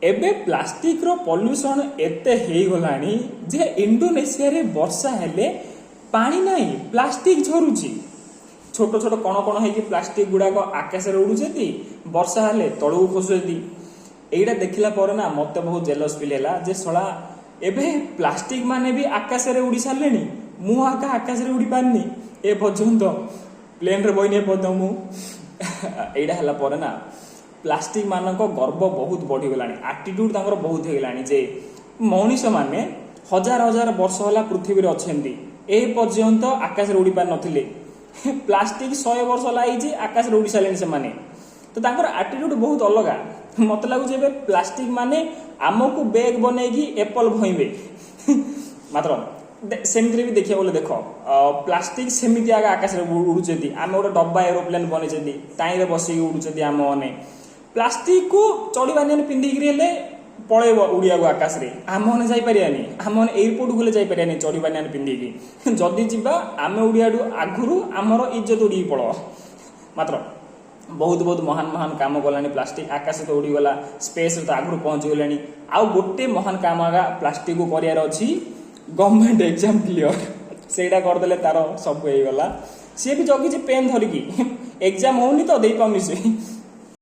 एबे प्लास्टिक रो पॉल्यूशन एते हे गलानी जे इंडोनेशिया रे वर्षा हेले पानी नाही प्लास्टिक झरुची छोट छोट कण कण है कि प्लास्टिक गुड़ाक आकाश में उड़ुचे वर्षा हेले तलू खसुचे एटा देखला पर ना मत बहुत जेलस फील है जे सला एबे प्लास्टिक माने भी आकाश में उड़ी सारे मु आका आकाश में उड़ी पारनी ए पर्यंत प्लेन रे बइने पद मु एटा हला पर ना प्लास्टिक मानक गर्व बहुत बढ़ी गलानी एटीट्यूड तांकर बहुत हो गलानी जे मनुष्य माने हजार हजार वर्ष होला पृथ्वी रे अछेंती ए पर्यंत आकाश रे उड़ी पार नथिले प्लास्टिक 100 वर्ष लागी आकाश रे उड़ी साले से माने तो तांकर एटीट्यूड बहुत अलगा मत लागु जे प्लास्टिक माने आमको बैग बनेगी एप्पल भइबे मात्र सेमती भी देखिए बोले देख प्लास्टिक सेमती आगे आकाश में उड़ुचे आम गोटे डब्बा एरोप्लेन बने टाइम बसिक उड़ुचे आम मैंने प्लास्टिक को चढ़ा नि पिंधिकी पलैब उड़िया आकाश में आम मैंने जापरियानी आम मैंने एयरपोर्ट गले जापरियानी चढ़ा नि पिंधिकी जदि जा आम उड़िया आगुरी आमर इज्जत उड़ी पड़ मात्र बहुत बहुत महान महान काम गलानी प्लास्टिक आकाश तो उड़ीगला स्पेस तो आगुरी पहुंची गलानी आउ गोटे महान काम आगा प्लास्टिक को करार अच्छी गवर्नमेंट एग्जाम क्लियर सेटा करदे तार सब हो गला सी भी जगी पेन धरिकी एग्जाम होनी तो दे पाऊनी से